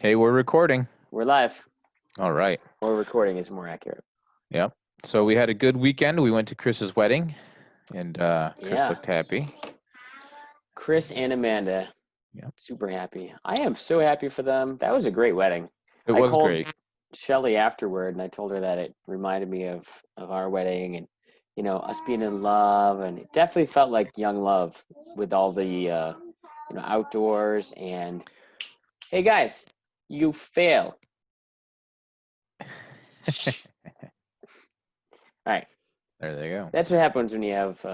Hey, we're recording. We're live. All right. Or recording is more accurate. Yep. So we had a good weekend. We went to Chris's wedding, and Chris Yeah. looked happy. Chris and Amanda. Yep. Super happy. I am so happy for them. That was a great wedding. It I was called great. Shelly afterward, and I told her that it reminded me of our wedding and, us being in love. And it definitely felt like young love with all the, outdoors. And, hey, guys, you fail. All right. There they go. That's what happens when you have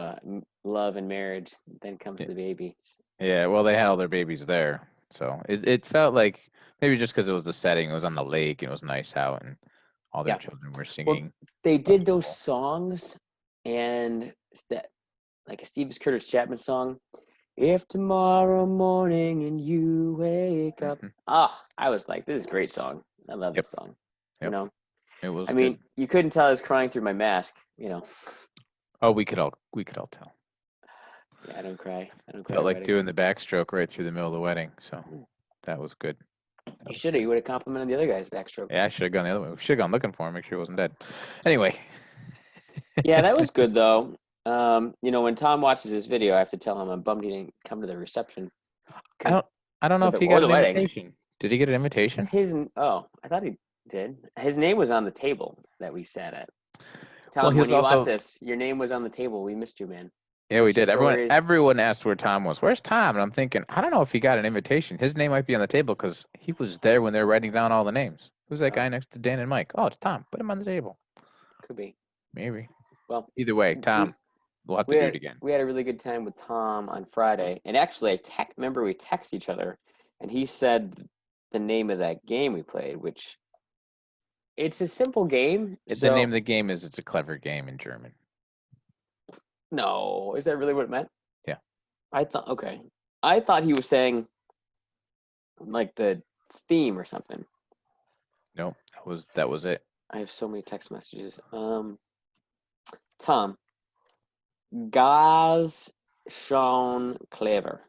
love and marriage. Then comes the babies. Yeah, well, they had all their babies there. So it felt like maybe just because it was the setting, it was on the lake, and it was nice out, and all their children were singing. Well, they did those songs, and that like a Steve Curtis Chapman song. If tomorrow morning and you wake up, I was like, this is a great song. I love this song. Yep. It was. I mean, you couldn't tell I was crying through my mask. Oh, we could all tell. Yeah, I don't cry. Felt like doing the backstroke right through the middle of the wedding, so that was good. You should have. You would have complimented the other guy's backstroke. Yeah, I should have gone the other way. We should have gone looking for him, make sure he wasn't dead. Anyway. Yeah, that was good though. When Tom watches this video, I have to tell him I'm bummed he didn't come to the reception. I don't know if he got an invitation. Did he get an invitation? I thought he did. His name was on the table that we sat at. Tom, well, when you watch this, your name was on the table. We missed you, man. Yeah, we did. Everyone asked where Tom was. Where's Tom? And I'm thinking, I don't know if he got an invitation. His name might be on the table because he was there when they're writing down all the names. Who's that guy next to Dan and Mike? Oh, it's Tom. Put him on the table. Could be. Maybe. Well, either way, Tom, we'll have to do it again. We had a really good time with Tom on Friday. And actually, remember we texted each other, and he said the name of that game we played, which it's a simple game. The name of the game is It's a Clever Game in German. No. Is that really what it meant? Yeah. I thought he was saying like the theme or something. No, that was it. I have so many text messages. Tom. Gaz schon clever.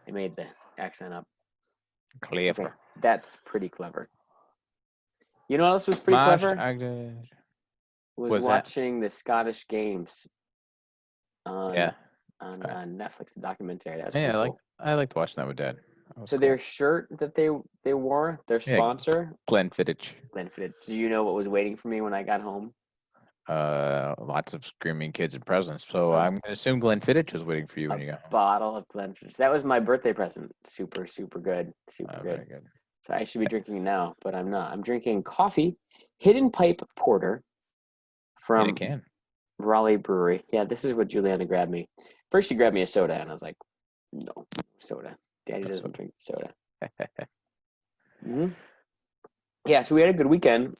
I made the accent up. Clever. Okay, that's pretty clever. You know what else was pretty clever? Was watching the Scottish Games on Netflix, the documentary. That was cool. I liked watching that with Dad. So their shirt that they wore, their sponsor, Glenfiddich. Do you know what was waiting for me when I got home? Lots of screaming kids and presents. So I'm going to assume Glenfiddich was waiting for you when you got home. Bottle of Glenfiddich. That was my birthday present. Super, super good. Very good. So I should be drinking now, but I'm not. I'm drinking coffee, Hidden Pipe Porter from Raleigh Brewery. Yeah, this is what Juliana grabbed me. First, she grabbed me a soda, and I was like, no, soda. Daddy doesn't drink soda. Yeah, so we had a good weekend.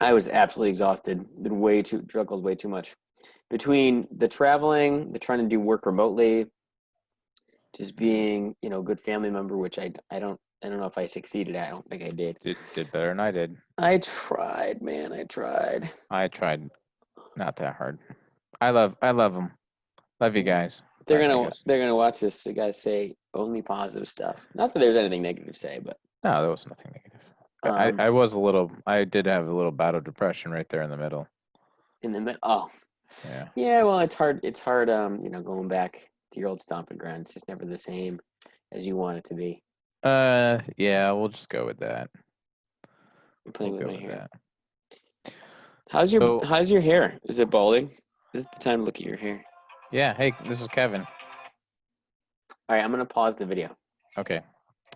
I was absolutely exhausted. Struggled way too much. Between the traveling, the trying to do work remotely, just being, a good family member, which I don't know if I succeeded. I don't think I did. Did better than I did. I tried, man. I tried. Not that hard. I love them. Love you guys. They're gonna watch this. So you guys say only positive stuff. Not that there's anything negative to say, but no, there was nothing negative. I did have a little bout of depression right there in the middle. Oh. Yeah. Yeah, well, it's hard. It's hard. Going back to your old stomping ground. It's just never the same as you want it to be. Yeah, we'll just go with that. I'm playing with my hair. How's your hair? Is it balding? This is the time to look at your hair. Yeah. Hey, this is Kevin. All right, I'm gonna pause the video. Okay.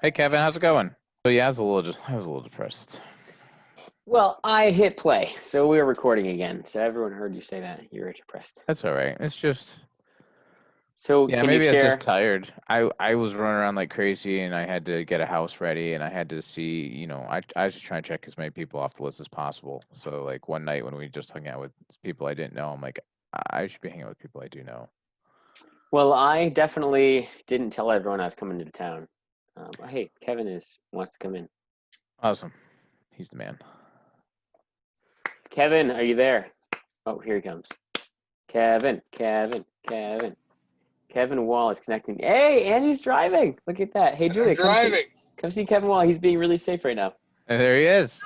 Hey, Kevin, how's it going? So yeah, I was a little depressed. Well, I hit play, so we were recording again. So everyone heard you say that you were depressed. That's all right. It's just. So yeah, maybe I was just tired. I was running around like crazy, and I had to get a house ready, and I had to see. I was just trying to check as many people off the list as possible. So like one night when we just hung out with people I didn't know, I'm like, I should be hanging out with people I do know. Well, I definitely didn't tell everyone I was coming to town. Hey, Kevin wants to come in. Awesome. He's the man. Kevin, are you there? Oh, here he comes. Kevin Wall is connecting. Hey, and he's driving. Look at that. Hey, Julia, I'm driving. Come see Kevin while he's being really safe right now. And there he is.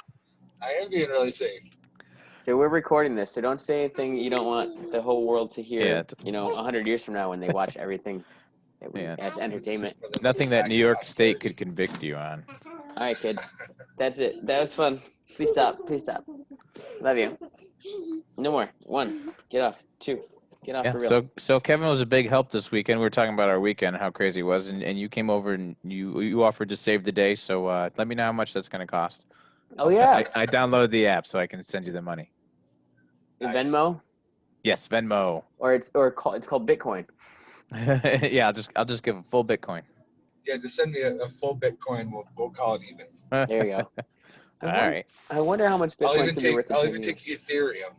I am being really safe. So we're recording this, so don't say anything you don't want the whole world to hear, 100 years from now when they watch everything as entertainment. Nothing that New York State could convict you on. All right, kids. That's it. That was fun. Please stop. Please stop. Love you. No more. 1. Get off. 2. Get off for real. So Kevin was a big help this weekend. We were talking about our weekend, how crazy it was, and you came over and you offered to save the day. So let me know how much that's going to cost. Oh, yeah. I downloaded the app so I can send you the money. Nice. Venmo? Yes, Venmo. Or it's called Bitcoin. Yeah, I'll just give a full Bitcoin. Yeah, just send me a full Bitcoin. We'll call it even. There you go. All right. I wonder how much Bitcoin can be worth in 10 I'll even years. take Ethereum.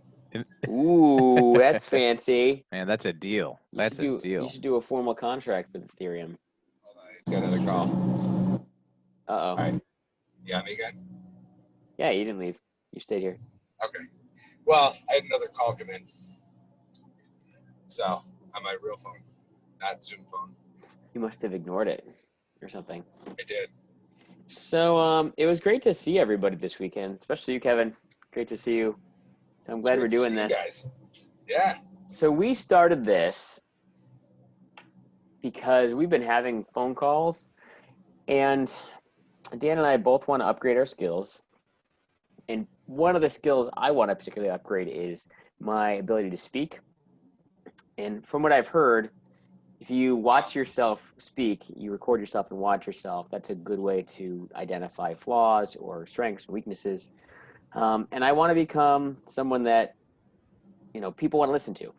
Ooh, that's fancy. Man, that's a deal. That's a deal. You should do a formal contract with Ethereum. Hold on, he's got another call. Uh-oh. All right. You got me again? Yeah, you didn't leave. You stayed here. Okay. Well, I had another call come in. So, on my real phone, not Zoom phone. You must have ignored it or something. I did. So it was great to see everybody this weekend, especially you, Kevin. Great to see you. So I'm glad we're doing this. Guys. Yeah. So we started this because we've been having phone calls, and Dan and I both want to upgrade our skills. And one of the skills I want to particularly upgrade is my ability to speak. And from what I've heard, if you watch yourself speak, you record yourself and watch yourself, that's a good way to identify flaws or strengths and weaknesses. And I want to become someone that, people want to listen to.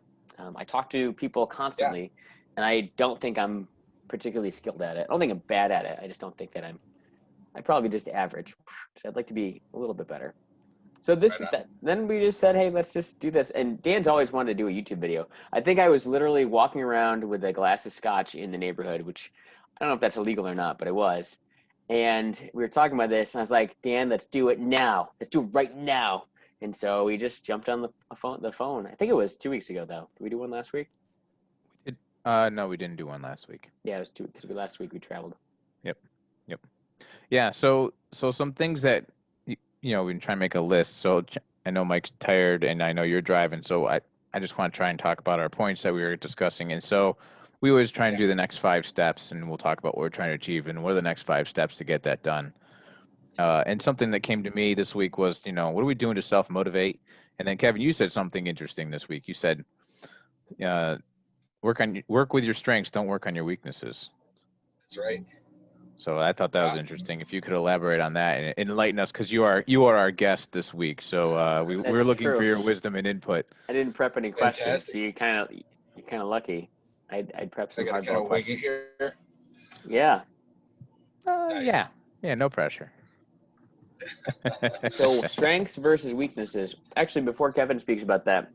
I talk to people constantly, and I don't think I'm particularly skilled at it. I don't think I'm bad at it. I just don't think that I'm probably just average. So I'd like to be a little bit better. So then we just said, hey, let's just do this. And Dan's always wanted to do a YouTube video. I think I was literally walking around with a glass of scotch in the neighborhood, which I don't know if that's illegal or not, but it was. And we were talking about this, and I was like, Dan, let's do it now. Let's do it right now. And so we just jumped on the phone. I think it was 2 weeks ago, though. Did we do one last week? No, we didn't do one last week. Yeah, it was 2 because last week we traveled. Yep. Yeah. So some things that we've been trying to make a list. So I know Mike's tired, and I know you're driving. So I just want to try and talk about our points that we were discussing. And so we always try and do the next 5 steps, and we'll talk about what we're trying to achieve and what are the next 5 steps to get that done. And something that came to me this week was, what are we doing to self-motivate? And then Kevin, you said something interesting this week. You said, work with your strengths, don't work on your weaknesses. That's right. So I thought that was interesting. If you could elaborate on that and enlighten us, because you are our guest this week. So we're looking for your wisdom and input. I didn't prep any questions, so you're kind of lucky. I'd prep some hardball questions. Here. Yeah. Nice. Yeah. No pressure. So strengths versus weaknesses. Actually, before Kevin speaks about that,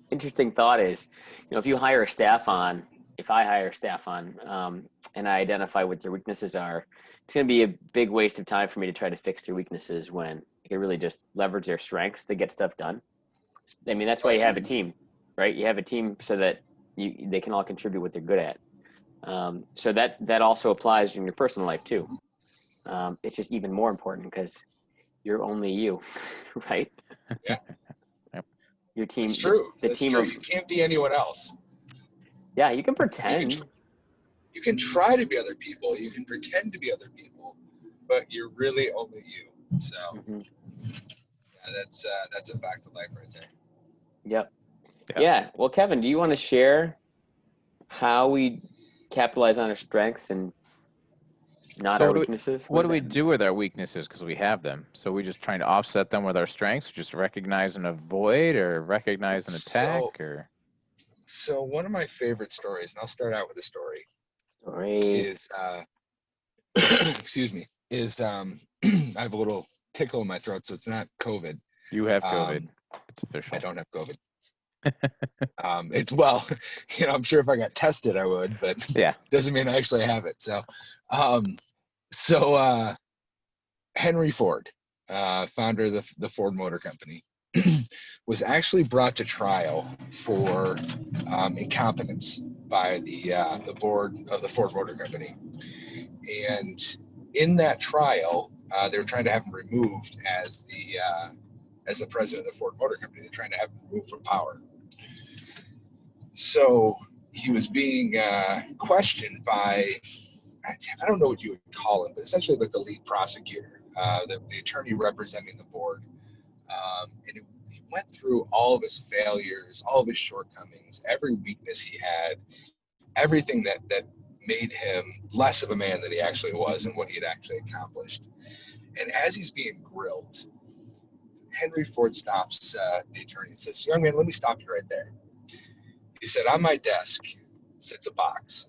interesting thought is, if I hire staff on, and I identify what their weaknesses are, it's going to be a big waste of time for me to try to fix their weaknesses when I can really just leverage their strengths to get stuff done. I mean, that's why you have a team, right? You have a team so that they can all contribute what they're good at. So that also applies in your personal life too. It's just even more important because you're only you, right? Yeah. Your team. It's true. You can't be anyone else. Yeah, you can pretend. You can try to be other people. You can pretend to be other people, but you're really only you. So, that's a fact of life right there. Yep. Yeah. Well, Kevin, do you want to share how we capitalize on our strengths and not our weaknesses? What do we do with our weaknesses? Because we have them. So we're just trying to offset them with our strengths, just recognize and avoid, or recognize and attack, So one of my favorite stories, and I'll start out with a story. Is excuse me, I have a little tickle in my throat, so it's not COVID. You have COVID. It's official. I don't have COVID. I'm sure if I got tested, I would, but doesn't mean I actually have it. So, Henry Ford, founder of the Ford Motor Company, was actually brought to trial for incompetence by the board of the Ford Motor Company, and in that trial, they were trying to have him removed as the president of the Ford Motor Company. They're trying to have him removed from power. So he was being questioned by, I don't know what you would call him, but essentially like the lead prosecutor, the attorney representing the board. And he went through all of his failures, all of his shortcomings, every weakness he had, everything that made him less of a man than he actually was and what he had actually accomplished. And as he's being grilled, Henry Ford stops the attorney and says, "Young man, let me stop you right there." He said, "On my desk sits a box.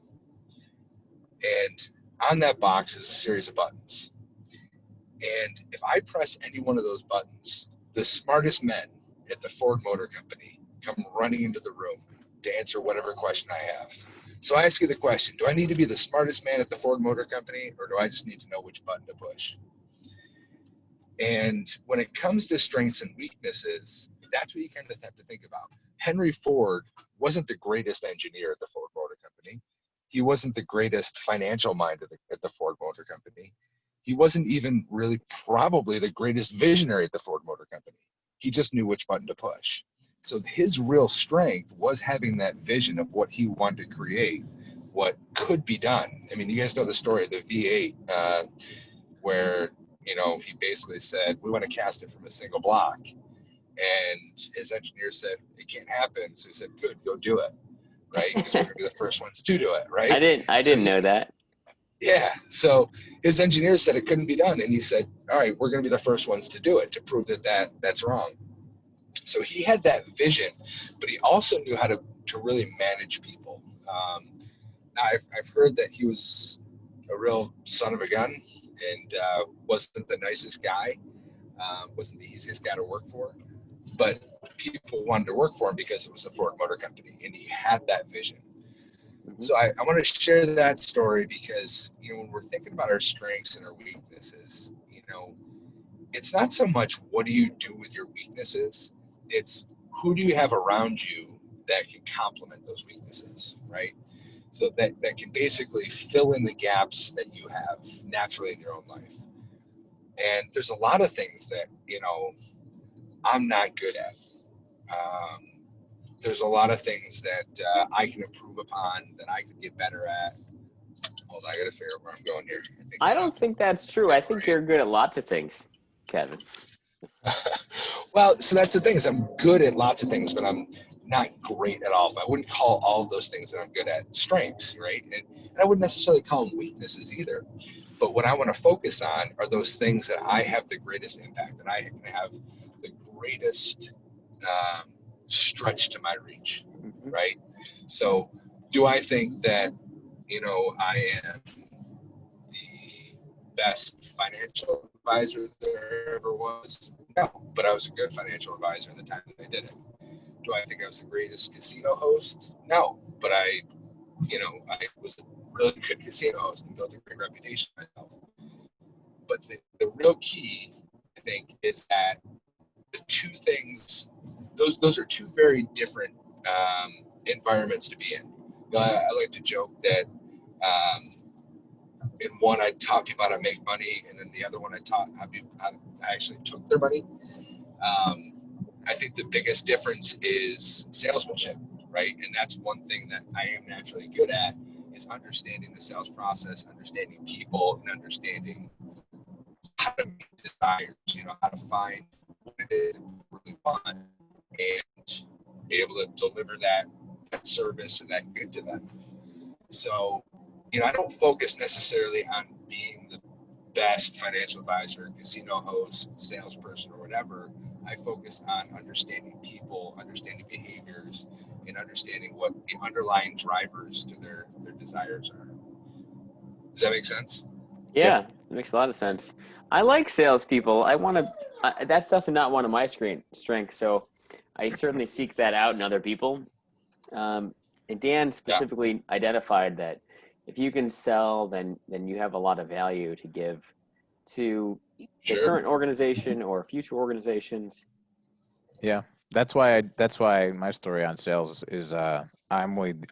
And on that box is a series of buttons. And if I press any one of those buttons, the smartest men at the Ford Motor Company come running into the room to answer whatever question I have. So I ask you the question, do I need to be the smartest man at the Ford Motor Company, or do I just need to know which button to push?" And when it comes to strengths and weaknesses, that's what you kind of have to think about. Henry Ford wasn't the greatest engineer at the Ford Motor Company. He wasn't the greatest financial mind at the Ford Motor Company. He wasn't even really probably the greatest visionary at the Ford Motor Company. He just knew which button to push. So his real strength was having that vision of what he wanted to create, what could be done. I mean, you guys know the story of the V8, where, he basically said, "We want to cast it from a single block." And his engineer said, "It can't happen." So he said, "Good, go do it." Right? Because we're going to be the first ones to do it, right? I didn't know that. Yeah. So his engineer said it couldn't be done. And he said, "All right, we're going to be the first ones to do it to prove that's wrong." So he had that vision, but he also knew how to really manage people. Now I've heard that he was a real son of a gun and wasn't the nicest guy, wasn't the easiest guy to work for, but people wanted to work for him because it was a Ford Motor Company and he had that vision. Mm-hmm. So I want to share that story because, when we're thinking about our strengths and our weaknesses, it's not so much what do you do with your weaknesses, it's who do you have around you that can complement those weaknesses, right? So that can basically fill in the gaps that you have naturally in your own life. And there's a lot of things that, I'm not good at. There's a lot of things that I can improve upon, that I could get better at. Hold on, I gotta figure out where I'm going here. I don't think that's true. I think you're good at lots of things, Kevin. Well, so that's the thing, is I'm good at lots of things, but I'm not great at all. I wouldn't call all of those things that I'm good at strengths, right? And I wouldn't necessarily call them weaknesses either. But what I want to focus on are those things that I have the greatest impact, that I can have the greatest stretch to my reach, Mm-hmm. right? So do I think that, I am the best financial advisor there ever was? No, but I was a good financial advisor in the time that I did it. Do I think I was the greatest casino host? No, but I was a really good casino host and built a great reputation myself. But the real key, I think, is that the two things, those are two very different environments to be in. I like to joke that in one I taught people how to make money, and in the other one I taught how I actually took their money. I think the biggest difference is salesmanship, right? And that's one thing that I am naturally good at, is understanding the sales process, understanding people, and understanding how to meet desires, how to find what it is that we really want and be able to deliver that service or that good to them. So, I don't focus necessarily on being the best financial advisor, casino host, salesperson, or whatever. I focus on understanding people, understanding behaviors, and understanding what the underlying drivers to their desires are. Does that make sense? Yeah, it makes a lot of sense. I like salespeople. That's definitely not one of my strengths, so I certainly seek that out in other people. And Dan specifically identified that if you can sell, then you have a lot of value to give to the current organization or future organizations. Yeah, that's why my story on sales is I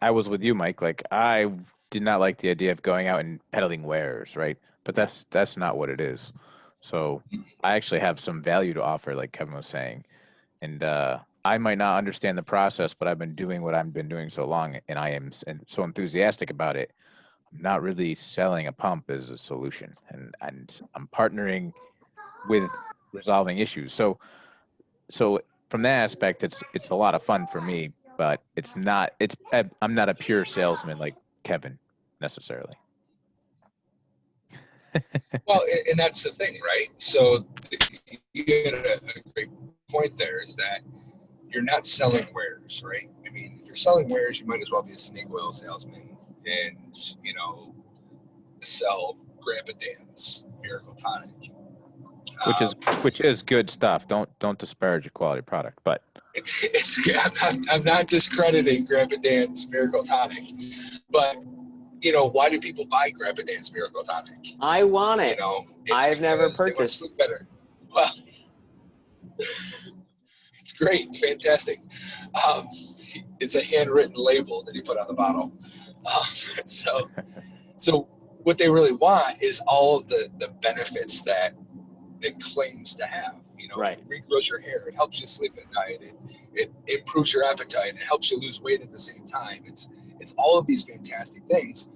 was with you, Mike. Like, I did not like the idea of going out and peddling wares, right? but that's not what it is. So I actually have some value to offer, like Kevin was saying, and I might not understand the process, but I've been doing what I've been doing so long, and I am so enthusiastic about it. I'm not really selling a pump as a solution, and I'm partnering with resolving issues. So from that aspect, it's a lot of fun for me, but it's not. I'm not a pure salesman like Kevin necessarily. Well, and that's the thing, right? So you get a great point there is that you're not selling wares, right? I mean, if you're selling wares, you might as well be a snake oil salesman and, sell Grandpa Dan's Miracle Tonic. Which is good stuff. Don't disparage a quality product, but It's I'm not discrediting Grandpa Dan's Miracle Tonic, but why do people buy Grandpa Dan's Miracle Tonic? I want it. I've never They want to purchased. sleep better. Well, it's great. It's fantastic. It's a handwritten label that he put on the bottle. So what they really want is all of the benefits that it claims to have. Right. It regrows your hair. It helps you sleep at night. It improves your appetite. It helps you lose weight at the same time. It's all of these fantastic things.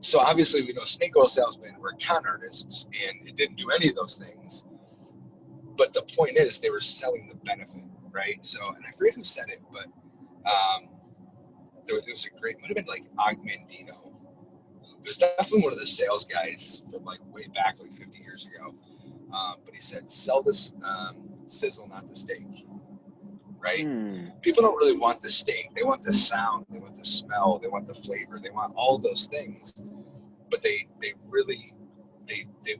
So obviously we know snake oil salesmen were con artists, and it didn't do any of those things. But the point is, they were selling the benefit, right? So, and I forget who said it, but there was a great, might have been like Ogmandino. It was definitely one of the sales guys from like way back, like 50 years ago. But he said, sell this sizzle, not the steak, right? People don't really want the steak. They want the sound. They want the smell. They want the flavor. They want all those things. But they really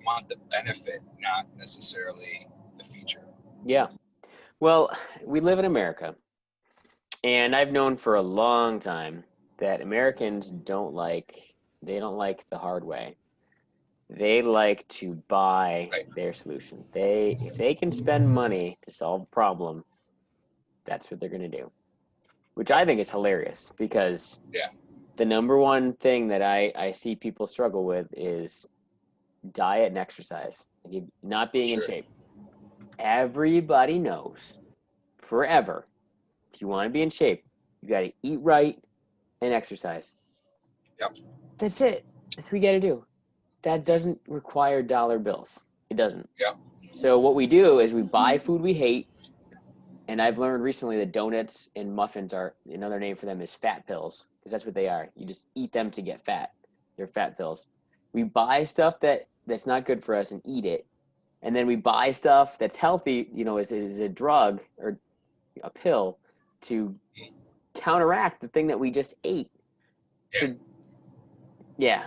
want the benefit, not necessarily the feature. Yeah. Well, we live in America, and I've known for a long time that Americans don't like the hard way. They like to buy their solution. If they can spend money to solve a problem, that's what they're going to do, which I think is hilarious because the number one thing that I see people struggle with is diet and exercise, not being in shape. Everybody knows forever, if you want to be in shape, you got to eat right and exercise. Yep. That's it. That's what you got to do. That doesn't require dollar bills. It doesn't. Yep. So what we do is we buy food we hate. And I've learned recently that donuts and muffins are, another name for them is fat pills, because that's what they are. You just eat them to get fat. They're fat pills. We buy stuff that's not good for us and eat it. And then we buy stuff that's healthy, is a drug or a pill to counteract the thing that we just ate. So, yeah.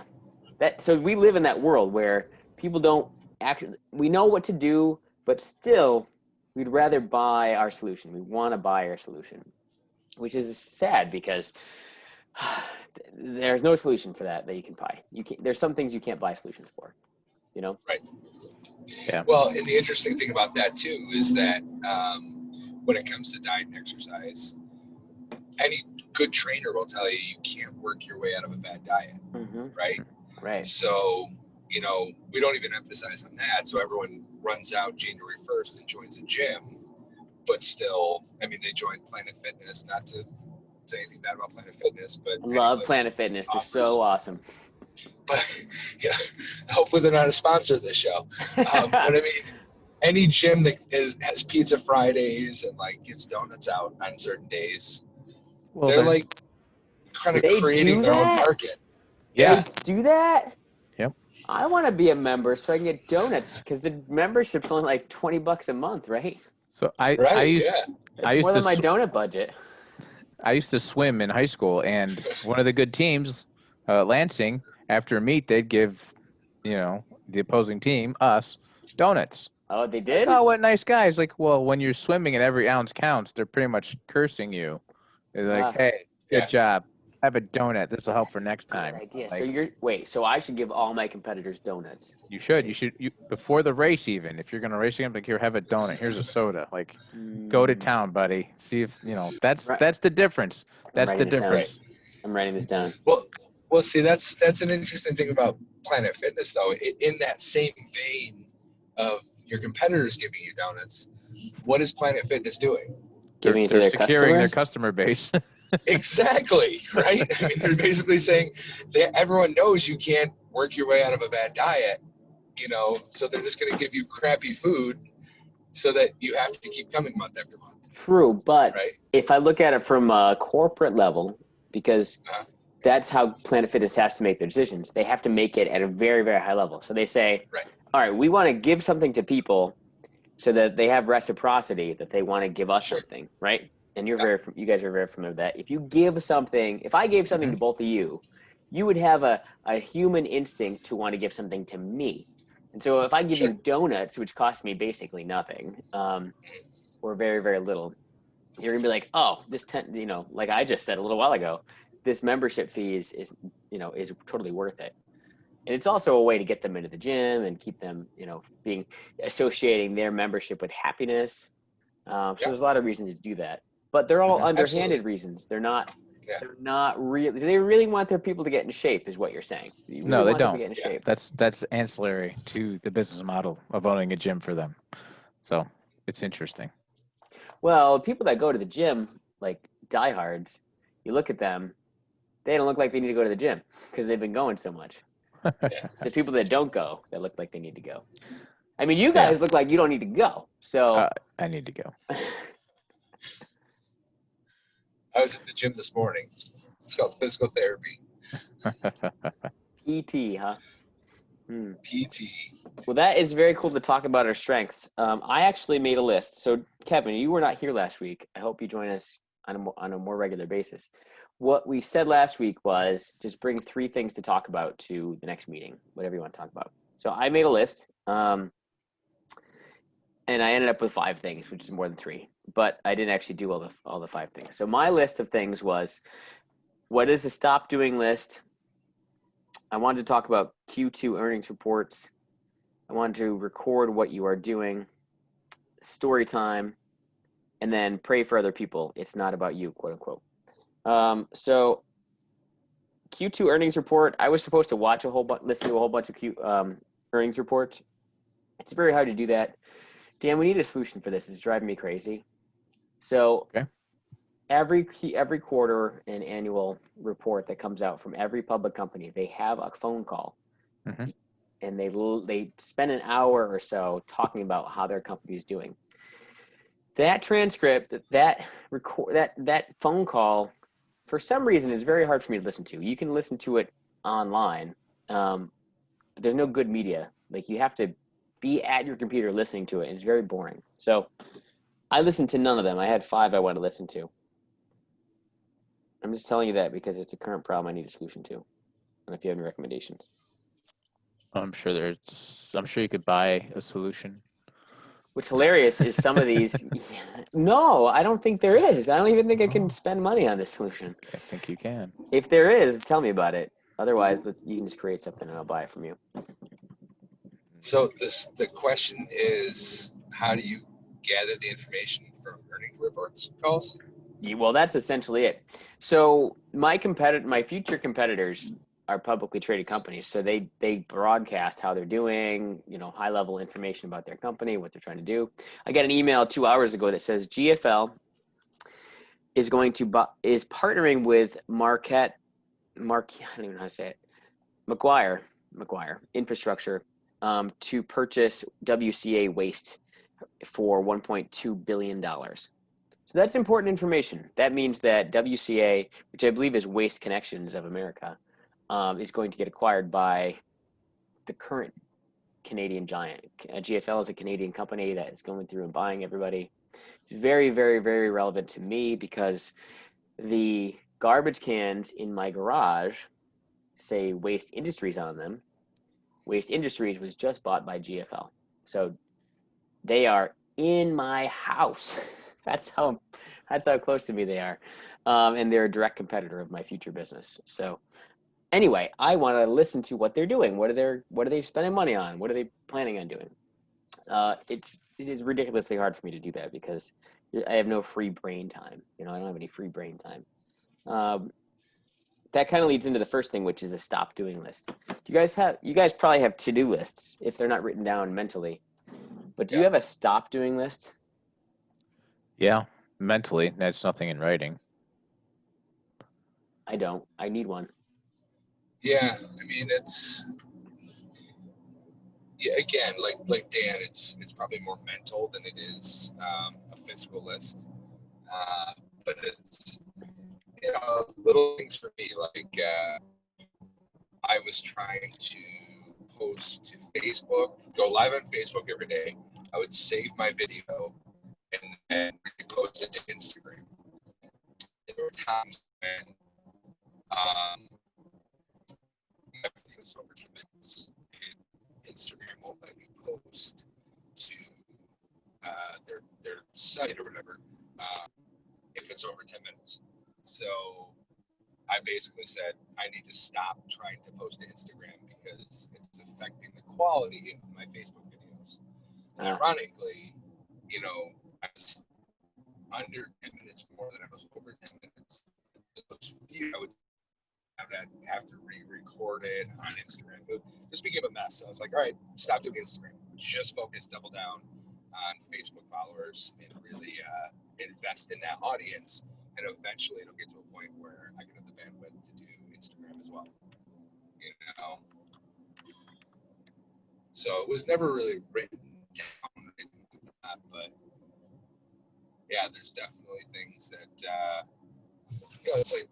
So we live in that world where people don't actually, we know what to do, but still we'd rather buy our solution. We want to buy our solution, which is sad because there's no solution for that you can buy. There's some things you can't buy solutions for, Right. Yeah. Well, and the interesting thing about that too is that when it comes to diet and exercise, any good trainer will tell you can't work your way out of a bad diet, right? Right. So, we don't even emphasize on that. So everyone runs out January 1st and joins a gym, but still, they join Planet Fitness, not to say anything bad about Planet Fitness, but love Planet Fitness. They're so awesome. But hopefully they're not a sponsor of this show. But any gym that has pizza Fridays and gives donuts out on certain days, they're kind of creating their own market. Yeah. They do that? Yep. I want to be a member so I can get donuts because the membership's only like $20 a month, right? So I used more than my donut budget. I used to swim in high school, and one of the good teams, Lansing, after a meet, they'd give, the opposing team, us, donuts. Oh, they did? Oh, what nice guys. Well, when you're swimming and every ounce counts, they're pretty much cursing you. They're like, hey, good job. Have a donut. This will help for next time. Good idea. So I should give all my competitors donuts. You should. Before the race, even if you're gonna race again, here, have a donut. Here's a soda. Go to town, buddy. See if that's the difference. That's the difference. I'm writing this down. Well, Well, see, that's an interesting thing about Planet Fitness, though. In that same vein of your competitors giving you donuts, what is Planet Fitness doing? Giving it to They're their securing their customers. customer base. Exactly, right? I mean, they're basically saying that everyone knows you can't work your way out of a bad diet, so they're just going to give you crappy food so that you have to keep coming month after month, True, but right? if I look at it from a corporate level, because Uh, that's how Planet Fitness has to make their decisions. They have to make it at a very, very high level. So they say, right. all right, we want to give something to people so that they have reciprocity, that they want to give us Sure. something, right? And you guys are very familiar with that. If you give something, if I gave something Mhm. to both of you, you would have a human instinct to want to give something to me. And so if I give Sure. you donuts, which cost me basically nothing, or very, very little, you're gonna be like, oh, like I just said a little while ago, this membership fee is totally worth it. And it's also a way to get them into the gym and keep them, being associating their membership with happiness. So Yeah, there's a lot of reasons to do that, but they're all Mhm. absolutely. underhanded reasons. They're not. Yeah. They're not really. They really want their people to get in shape, is what you're saying. You really No, they want them to don't. get in Yeah. shape. That's ancillary to the business model of owning a gym for them. So it's interesting. Well, people that go to the gym, like diehards, you look at them, they don't look like they need to go to the gym because they've been going so much. Yeah. The people that don't go, that look like they need to go. I mean, you Yeah, guys look like you don't need to go. So I need to go. I was at the gym this morning. It's called physical therapy, PT, huh? Hmm. PT. Well, that is very cool to talk about our strengths. I actually made a list. So, Kevin, you were not here last week. I hope you join us on a more regular basis. What we said last week was just bring 3 things to talk about to the next meeting, whatever you want to talk about. So I made a list, and I ended up with 5 things, which is more than 3. But I didn't actually do all the 5 things. So my list of things was, what is the stop doing list? I wanted to talk about Q2 earnings reports. I wanted to record what you are doing, story time, and then pray for other people. It's not about you, quote unquote. So Q2 earnings report. I was supposed to listen to a whole bunch of earnings reports. It's very hard to do that. Dan, we need a solution for this. It's driving me crazy. So Okay. every quarter and annual report that comes out from every public company, they have a phone call, Mhm. and they spend an hour or so talking about how their company is doing. That transcript, that phone call, for some reason, is very hard for me to listen to. You can listen to it online. But there's no good media. Like, you have to be at your computer listening to it, and it's very boring. So I listened to none of them. I had 5 I wanted to listen to. I'm just telling you that because it's a current problem I need a solution to. And if you have any recommendations. I'm sure you could buy a solution. What's hilarious is some of these. No, I don't think there is. I don't even think I can Oh. spend money on this solution. I think you can. If there is, tell me about it. Otherwise, you can just create something and I'll buy it from you. So the question is, how do you gather the information from earnings reports calls? Well, that's essentially it. So my future competitors are publicly traded companies. So they broadcast how they're doing, high level information about their company, what they're trying to do. I got an email 2 hours ago that says GFL is partnering with I don't even know how to say it, McGuire Infrastructure, to purchase WCA Waste for $1.2 billion. So that's important information. That means that WCA, which I believe is Waste Connections of America, is going to get acquired by the current Canadian giant. GFL is a Canadian company that is going through and buying everybody. It's very, very, very relevant to me because the garbage cans in my garage say Waste Industries on them. Waste Industries was just bought by GFL. So they are in my house. That's how close to me they are. And they're a direct competitor of my future business. So anyway, I want to listen to what they're doing. What are they spending money on? What are they planning on doing? It is ridiculously hard for me to do that because I have no free brain time. I don't have any free brain time. that kind of leads into the first thing, which is a stop doing list. You guys probably have to-do lists if they're not written down mentally. But do you have a stop doing list? Yeah, mentally. That's nothing in writing. I don't. I need one. Yeah, I mean again, like Dan, it's probably more mental than it is a physical list. But it's little things for me, like I was trying to post to Facebook, go live on Facebook every day. I would save my video and then post it to Instagram. And there were times when my video was over 10 minutes and Instagram won't let me post to their site or whatever if it's over 10 minutes. So I basically said I need to stop trying to post to Instagram because it's affecting the quality of my Facebook videos. And ironically, I was under 10 minutes more than I was over 10 minutes. Those few, I would have to re-record it on Instagram. It just became a mess. So I was like, all right, stop doing Instagram. Just focus, double down on Facebook followers and really invest in that audience. And eventually it'll get to a point where I can have the bandwidth to do Instagram as well. So it was never really written down or anything like that, but yeah, there's definitely things that it's like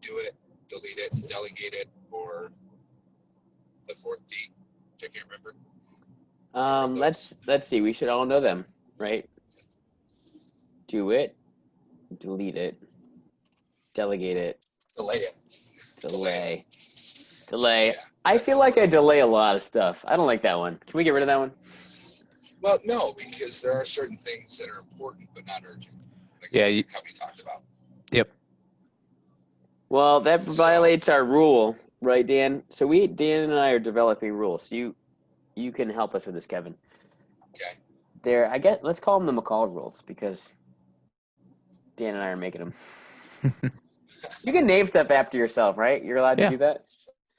do it, delete it, delegate it, or the fourth D, which I can't remember. Let's see. We should all know them, right? Do it, delete it, delegate it, delay it, delay. Yeah, I feel like I delay a lot of stuff. I don't like that one. Can we get rid of that one? Well, no, because there are certain things that are important but not urgent. Like we talked about. Yep. Well, that violates our rule, right, Dan? So Dan and I are developing rules. So you can help us with this, Kevin. Okay. Let's call them the McCall rules because Dan and I are making them. You can name stuff after yourself, right? You're allowed to do that?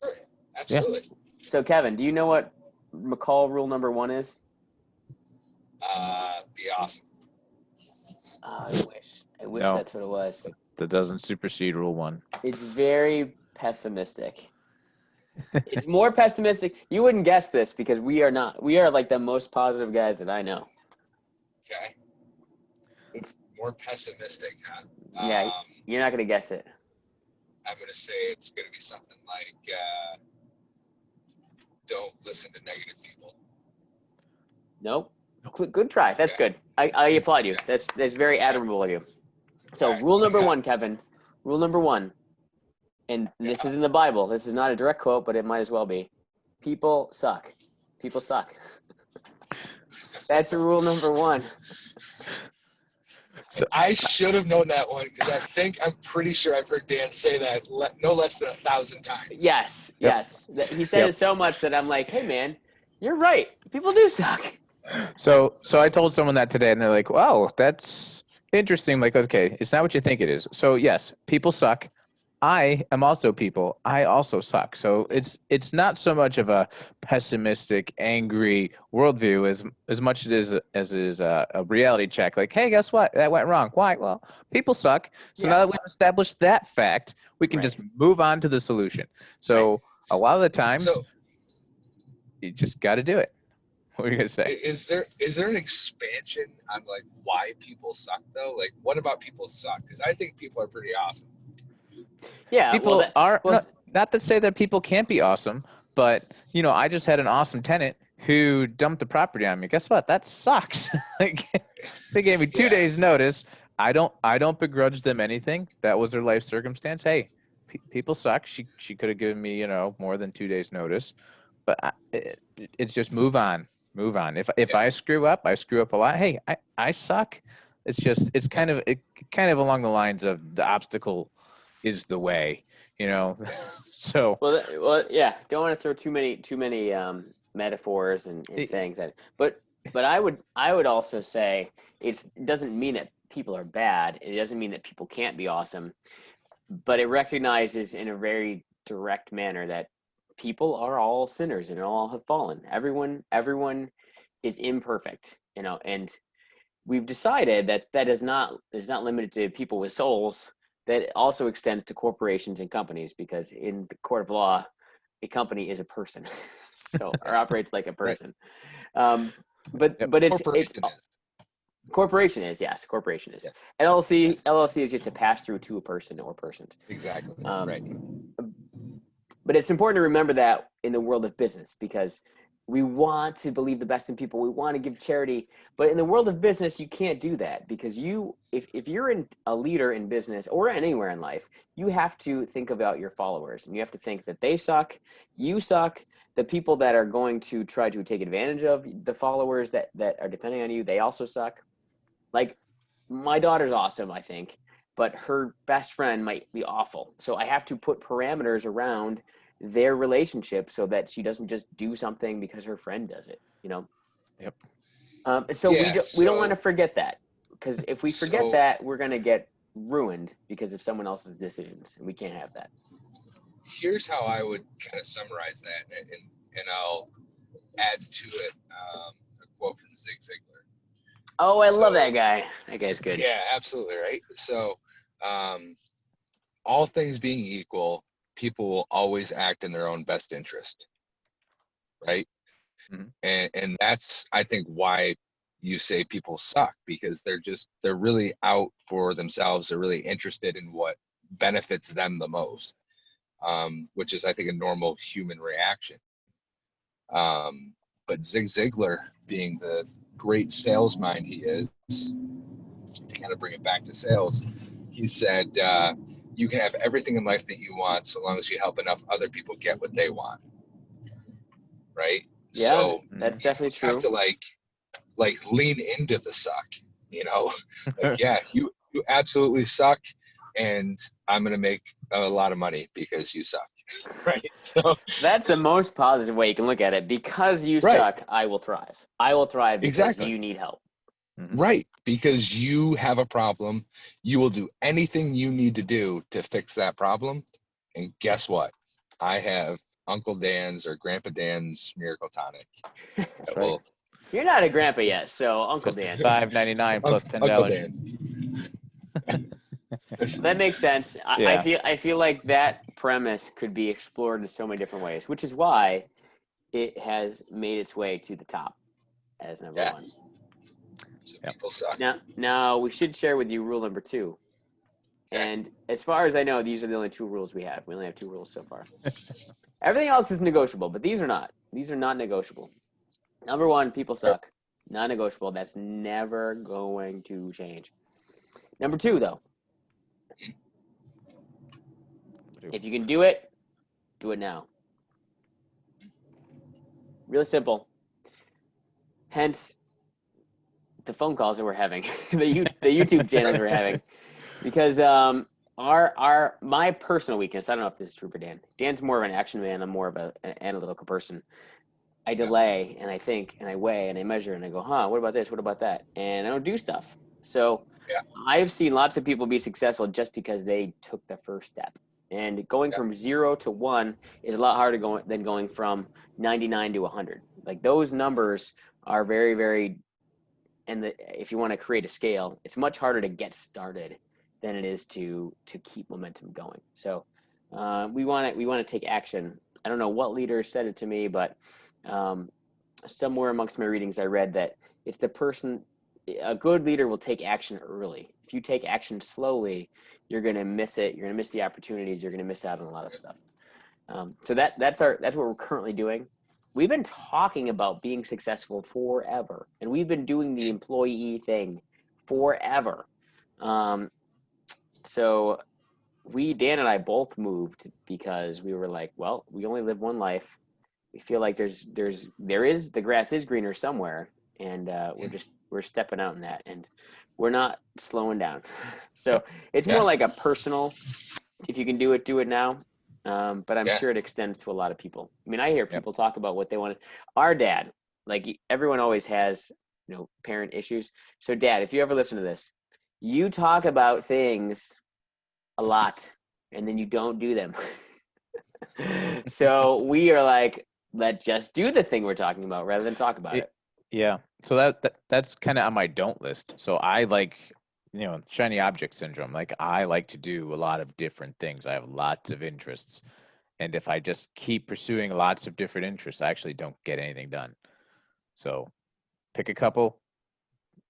Sure. Absolutely. Yeah. So, Kevin, do you know what McCall rule number 1 is? Be awesome. Oh, I wish that's what it was. That doesn't supersede rule 1. It's very pessimistic. It's more pessimistic. You wouldn't guess this because we are not. We are like the most positive guys that I know. Okay. It's more pessimistic, huh? Yeah, you're not going to guess it. I'm going to say it's going to be something like don't listen to negative people. Nope. Good try. That's good. I applaud you. That's very admirable of you. So rule number 1, Kevin. Rule number 1. And this is in the Bible. This is not a direct quote, but it might as well be. People suck. People suck. That's rule number 1. So I should have known that one because I'm pretty sure I've heard Dan say that no less than 1,000 times. Yes. He said it so much that I'm like, hey man, you're right. People do suck. So I told someone that today, and they're like, "Wow, that's interesting." I'm like, okay, it's not what you think it is. So yes, people suck. I am also people. I also suck. So it's not so much of a pessimistic, angry worldview as much as it is a reality check. Like, hey, guess what? That went wrong. Why? Well, people suck. So now that we've established that fact, we can just move on to the solution. So a lot of the times, you just got to do it. What are you gonna say? Is there an expansion on like why people suck though? Like, what about people suck? Because I think people are pretty awesome. Yeah, people are not to say that people can't be awesome, but I just had an awesome tenant who dumped the property on me. Guess what? That sucks. Like, they gave me 2 days notice. I don't begrudge them anything. That was their life circumstance. Hey, people suck. She could have given me more than 2 days notice, but it's just move on. If I screw up, I screw up a lot. Hey, I suck. It's kind of along the lines of the obstacle is the way, So well, yeah. Don't want to throw too many metaphors and sayings at it. But I would also say it doesn't mean that people are bad. It doesn't mean that people can't be awesome. but it recognizes in a very direct manner that people are all sinners and all have fallen. Everyone is imperfect, and we've decided that is not limited to people with souls. That also extends to corporations and companies, because in the court of law, a company is a person, so or operates like a person. Right. But it's corporation is yes, corporation is. Yeah. LLC is just a pass through to a person or persons. Exactly. Right. But it's important to remember that in the world of business, because we want to believe the best in people. We want to give charity, but in the world of business, you can't do that, because if you're a leader in business or anywhere in life, you have to think about your followers, and you have to think that they suck, you suck, the people that are going to try to take advantage of the followers that are depending on you, they also suck. Like, my daughter's awesome, I think, but her best friend might be awful. So I have to put parameters around their relationship so that she doesn't just do something because her friend does it, Yep. We don't want to forget that, because if we forget that, we're going to get ruined because of someone else's decisions, and we can't have that. Here's how I would kind of summarize that, and I'll add to it a quote from Zig Ziglar. Oh, I love that guy. That guy's good. Yeah, absolutely, right? So all things being equal, people will always act in their own best interest, right? Mm-hmm. And that's, I think, why you say people suck, because they're really out for themselves. They're really interested in what benefits them the most, which is, I think, a normal human reaction. But Zig Ziglar, being the great sales mind he is, to kind of bring it back to sales, he said, you can have everything in life that you want so long as you help enough other people get what they want. Right? Yeah, so that's definitely true. You have to like lean into the suck, like, yeah, you absolutely suck, and I'm going to make a lot of money because you suck. Right? So that's the most positive way you can look at it. Because you suck, I will thrive. I will thrive because you need help. Right. Because you have a problem. You will do anything you need to do to fix that problem. And guess what? I have Uncle Dan's or Grandpa Dan's Miracle Tonic. That's right. You're not a grandpa yet, so Uncle Dan. $5.99 plus $10. That makes sense. Yeah. I feel like that premise could be explored in so many different ways, which is why it has made its way to the top as number one. So people suck. Now we should share with you rule number 2. Okay. And as far as I know, these are the only 2 rules we have. We only have 2 rules so far. Everything else is negotiable, but these are not. These are not negotiable. Number 1, people suck. Non-negotiable. That's never going to change. Number 2, though. If you can do it now. Really simple. Hence the phone calls that we're having, the YouTube channels we're having, because my personal weakness, I don't know if this is true for Dan. Dan's more of an action man. I'm more of an analytical person. I delay and I think and I weigh and I measure and I go, what about this? What about that? And I don't do stuff. So I've seen lots of people be successful just because they took the first step. And going from 0 to 1 is a lot harder than going from 99 to 100. Like, those numbers are very, very, and if you want to create a scale, it's much harder to get started than it is to keep momentum going. So we want to take action. I don't know what leader said it to me, but somewhere amongst my readings, I read that it's a good leader will take action early. If you take action slowly, you're going to miss it. You're going to miss the opportunities. You're going to miss out on a lot of stuff. So that's what we're currently doing. We've been talking about being successful forever, and we've been doing the employee thing forever. So Dan and I both moved because we were like, well, we only live one life. We feel like the grass is greener somewhere, and we're stepping out in that, and we're not slowing down. So it's more like a personal, if you can do it now. But I'm sure it extends to a lot of people. I mean, I hear people talk about what they want. Our dad, like, everyone always has, parent issues. So Dad, if you ever listen to this, you talk about things a lot. and then you don't do them. So we are like, let's just do the thing we're talking about rather than talk about it. Yeah. So that's kind of on my don't list. So I like, shiny object syndrome. Like I like to do a lot of different things. I have lots of interests. And if I just keep pursuing lots of different interests, I actually don't get anything done. So pick a couple,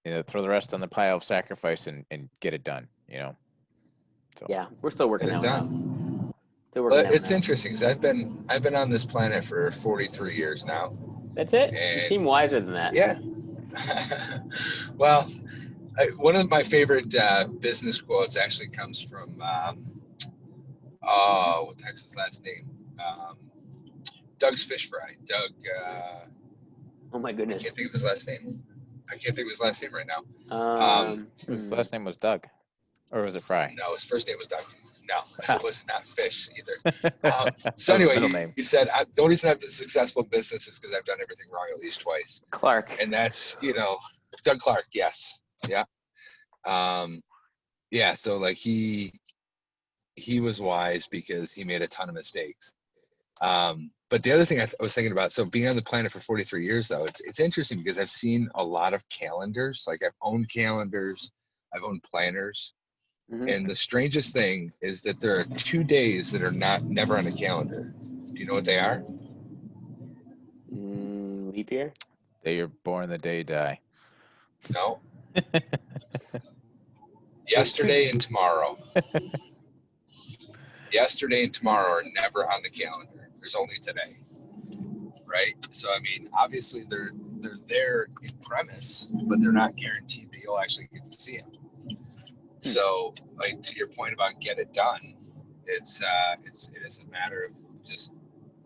throw the rest on the pile of sacrifice and get it done, So Yeah, we're still working Get that it one out. done. Still working But that one it's out. interesting because I've been on this planet for 43 years now. That's it? You seem And wiser than that. yeah. Well, one of my favorite business quotes actually comes from what the heck's his last name? Doug's Fish Fry. Doug. Oh my I goodness. can't think of his last name. I can't think of his last name right now. His last name was Doug, or was it Fry? No, his first name was Doug. No, it was not Fish either. That was So the anyway, middle name. he said, the only reason I've been successful in business is because I've done everything wrong at least twice. Clark. And that's, Doug Clark. Yes. Yeah. Yeah. So like he was wise because he made a ton of mistakes. But the other thing I was thinking about, so being on the planet for 43 years, though, it's interesting because I've seen a lot of calendars. Like I've owned calendars, I've owned planners. Mm-hmm. And the strangest thing is that there are 2 days that are never on a calendar. Do you know what they are? Leap year? Day you're born, the day you die. No. Yesterday and tomorrow. Yesterday and tomorrow are never on the calendar. There's only today. Right? So I mean, obviously they're there in premise, but they're not guaranteed that you'll actually get to see them. So, like to your point about get it done, it is a matter of just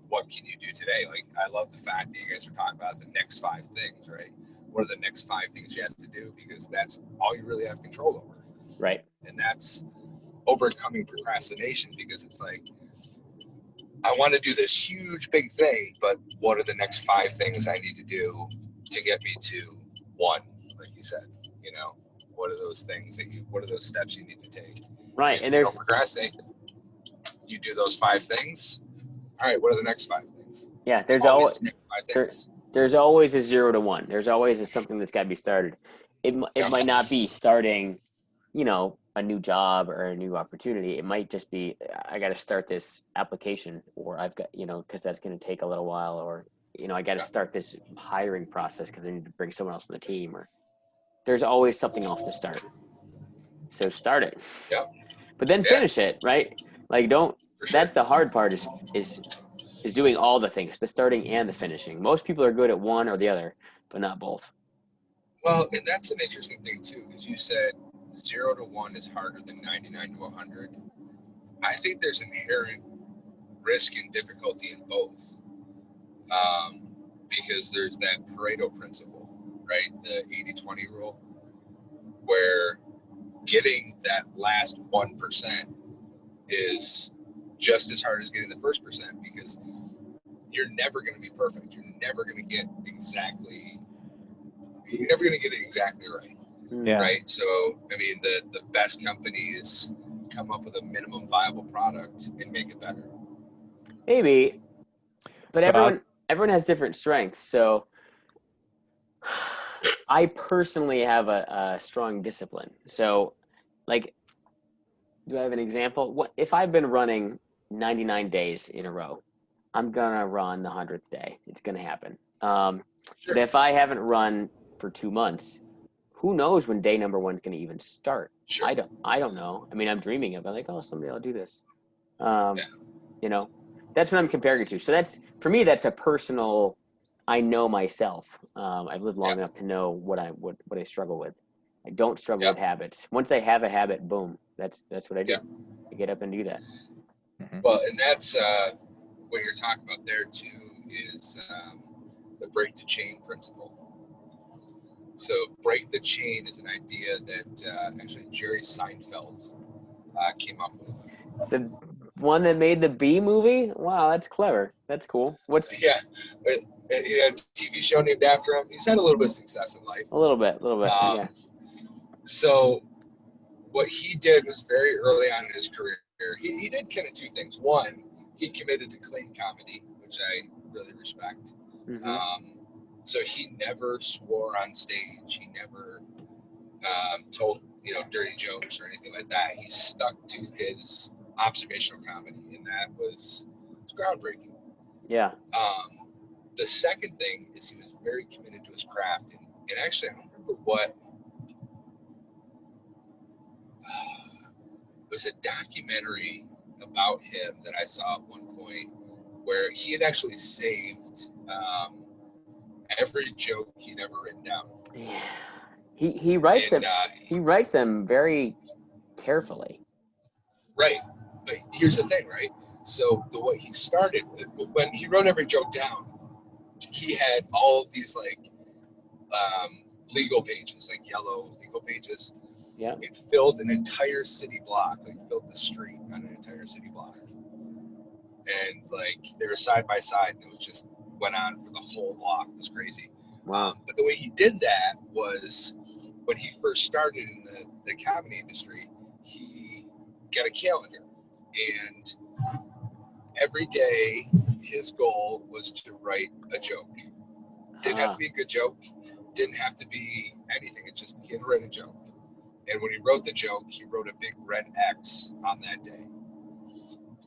what can you do today. Like I love the fact that you guys are talking about the next 5 things, right? What are the next 5 things you have to do? Because that's all you really have control over. Right. And that's overcoming procrastination, because it's like, I want to do this huge big thing, but what are the next 5 things I need to do to get me to 1? Like you said, what are those things what are those steps you need to take? Right. If And you don't procrastinate, you do those 5 things. All right, what are the next 5 things? Yeah, there's always a 0 to 1. There's always something that's got to be started. It might not be starting, a new job or a new opportunity. It might just be, I got to start this application, or I've got, because that's going to take a little while, or, I got to start this hiring process because I need to bring someone else on the team, or there's always something else to start. So start it. Yep. But then finish it, right? Like that's the hard part is doing all the things, the starting and the finishing. Most people are good at one or the other, but not both. Well, and that's an interesting thing too, because you said 0 to 1 is harder than 99 to 100. I think there's inherent risk and difficulty in both, because there's that Pareto principle, right? The 80-20 rule, where getting that last 1% is just as hard as getting the first percent, because you're never going to be perfect. You're never going to get it exactly right. Yeah. Right. So, I mean, the best companies come up with a minimum viable product and make it better. Maybe, but So everyone has different strengths. So I personally have a strong discipline. So, like, do I have an example? What if I've been running 99 days in a row? I'm gonna run the 100th day. It's gonna happen. Sure. But if I haven't run for 2 months, who knows when day number 1 is gonna even start? Sure. I don't know. I mean, I'm dreaming of it. I'm like, oh, someday I'll do this. Yeah. That's what I'm comparing it to. So that's, for me, that's a personal. I know myself. I've lived long enough to know what I struggle with. I don't struggle with habits. Once I have a habit, boom, that's what I do. I get up and do that. Mm-hmm. Well, and that's what you're talking about there too, is the break the chain principle. So break the chain is an idea that actually Jerry Seinfeld came up with. The one that made the Bee movie? Wow, that's clever. That's cool. Yeah, a TV show named after him. He's had a little bit of success in life. A little bit, yeah. So what he did was very early on in his career, he did kind of two things. One, he committed to clean comedy, which I really respect. Mm-hmm. So he never swore on stage. He never told dirty jokes or anything like that. He stuck to his observational comedy, and that was it's groundbreaking. Yeah. The second thing is he was very committed to his craft, and actually I don't remember what it was a documentary about him that I saw at one point where he had actually saved every joke he'd ever written down. Yeah. He writes And them. He writes them very carefully. right, but here's the thing, right? So the way he started, when he wrote every joke down, he had all of these like legal pages, like yellow legal pages. Yeah. It filled an entire city block, like filled the street on an entire city block. And like they were side by side, and it was just went on for the whole block. It was crazy. Wow. But the way he did that was when he first started in the comedy industry, he got a calendar, and every day his goal was to write a joke. Didn't have to be a good joke, didn't have to be anything. It just he had to write a joke. And when he wrote the joke, he wrote a big red X on that day.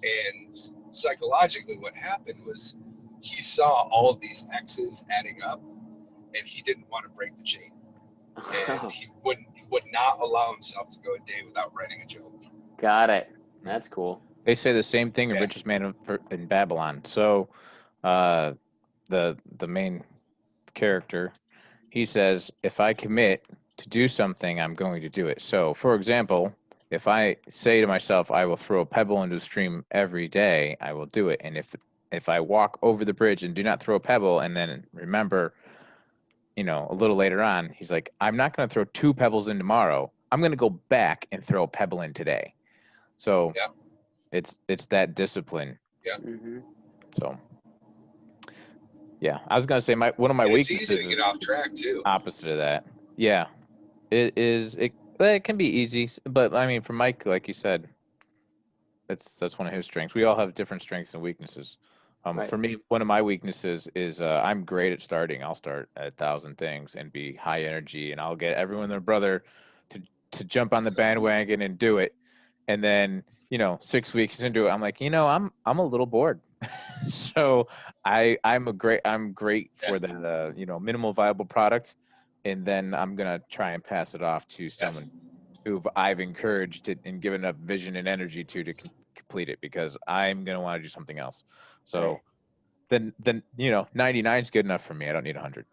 And psychologically, what happened was he saw all of these X's adding up, and he didn't want to break the chain. And he would not allow himself to go a day without writing a joke. Got it. That's cool. They say the same thing in Richest Man in Babylon. So, the main character, he says, if I commit to do something, I'm going to do it. So, for example, if I say to myself, I will throw a pebble into the stream every day, I will do it. And if I walk over the bridge and do not throw a pebble, and then remember, a little later on, he's like, I'm not going to throw 2 pebbles in tomorrow. I'm going to go back and throw a pebble in today. So it's that discipline. Yeah. Mm-hmm. So yeah, I was going to say one of my weaknesses it's easy to get off track too. Opposite of that. Yeah, it is. It can be easy, but I mean, for Mike, like you said, that's one of his strengths. We all have different strengths and weaknesses. Right. For me, one of my weaknesses is I'm great at starting. I'll start at 1,000 things and be high energy, and I'll get everyone and their brother to jump on the bandwagon and do it. And then 6 weeks into it, I'm like, I'm a little bored. So I'm great for the minimal viable product, and then I'm gonna try and pass it off to someone who I've encouraged it and given enough vision and energy to complete it, because I'm gonna want to do something else. So then 99 is good enough for me. I don't need 100,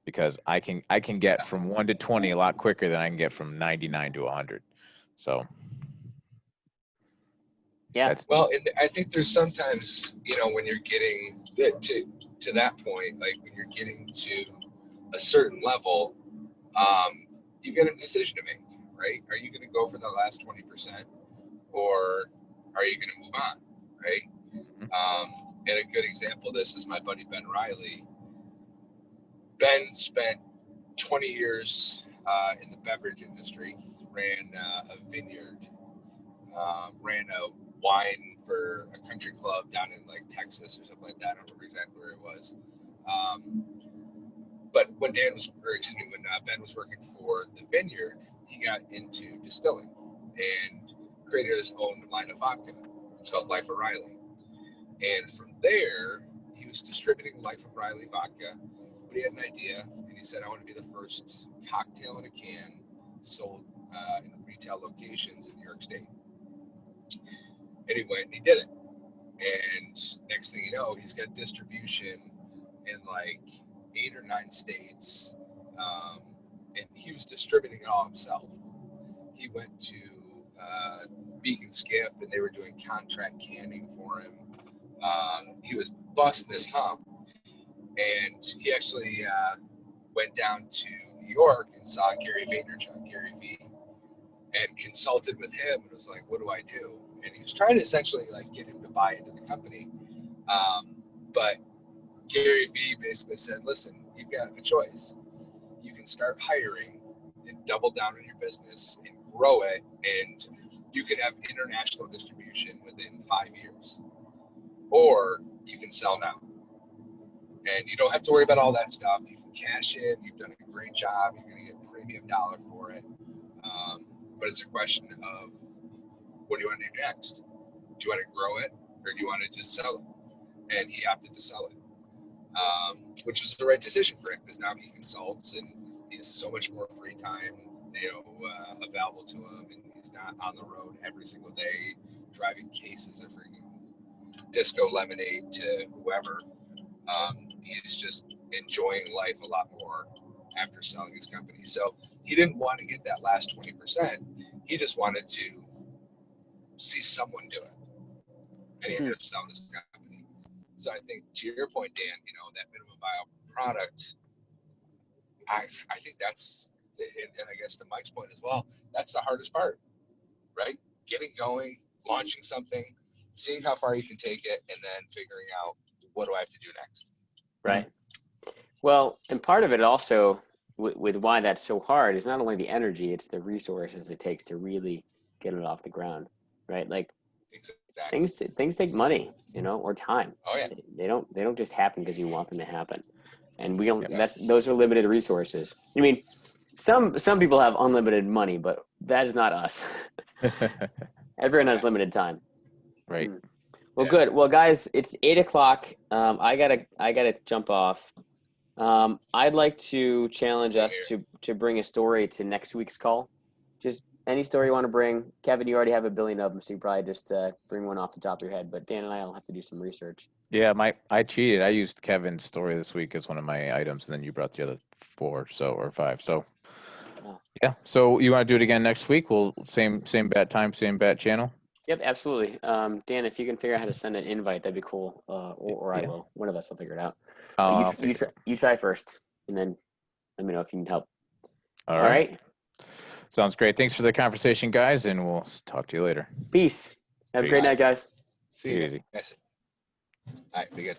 because I can get from 1 to 20 a lot quicker than I can get from 99 to 100. So yeah. Well, and I think there's sometimes when you're getting to that point, like when you're getting to a certain level, you've got a decision to make, right? Are you going to go for the last 20%, or are you going to move on, right? And a good example of this is my buddy Ben Riley. Ben spent 20 years in the beverage industry, ran a vineyard, ran a wine for a country club down in like Texas or something like that. I don't remember exactly where it was. But when Ben was working for the vineyard, he got into distilling and created his own line of vodka. It's called Life of Riley. And from there, he was distributing Life of Riley vodka, but he had an idea, and he said, I want to be the first cocktail in a can sold in retail locations in New York State. And he went and he did it. And next thing you know, he's got distribution in like 8 or 9 states. And he was distributing it all himself. He went to Beacon Skiff, and they were doing contract canning for him. He was busting his hump, and he actually went down to New York and saw Gary Vaynerchuk, Gary V, and consulted with him and was like, what do I do? And he was trying to essentially like get him to buy into the company. But Gary V basically said, listen, you've got a choice. You can start hiring and double down on your business and grow it, and you can have international distribution distribution within 5 years, or you can sell now. And you don't have to worry about all that stuff. You can cash in. You've done a great job. You're going to get a premium dollar for it. But it's a question of, what do you want to do next? Do you want to grow it, or do you want to just sell it? And he opted to sell it, which was the right decision for him, because now he consults and he has so much more free time, available to him, and he's not on the road every single day driving cases of freaking disco lemonade to whoever. He's just enjoying life a lot more after selling his company. So he didn't want to get that last 20%. He just wanted to see someone do it. And he ended up selling his company. So I think, to your point, Dan, that minimum viable product, I think that's, and I guess to Mike's point as well, that's the hardest part, right? Getting going, launching something, seeing how far you can take it, and then figuring out, what do I have to do next? Right. Well, and part of it also with why that's so hard is not only the energy, it's the resources it takes to really get it off the ground, right? Like exactly. things take money, or time. Oh yeah. They don't just happen because you want them to happen. And we don't, those are limited resources. I mean, some people have unlimited money, but that is not us. Everyone has limited time. Right. Well, good. Well, guys, it's 8:00. I gotta jump off. I'd like to challenge us to bring a story to next week's call. Just any story you want to bring. Kevin, you already have a billion of them, so you probably just bring one off the top of your head. But Dan and I will have to do some research. Yeah, I cheated. I used Kevin's story this week as one of my items, and then you brought the other 4 or 5. So yeah. So you want to do it again next week? We'll same bat time, same bat channel. Yep, absolutely. Dan, if you can figure out how to send an invite, that'd be cool. Or I will. One of us will figure it out. You try first, and then let me know if you need help. All right. Sounds great. Thanks for the conversation, guys, and we'll talk to you later. Peace. Have a great night, guys. See you. Easy. Yes. All right, be good.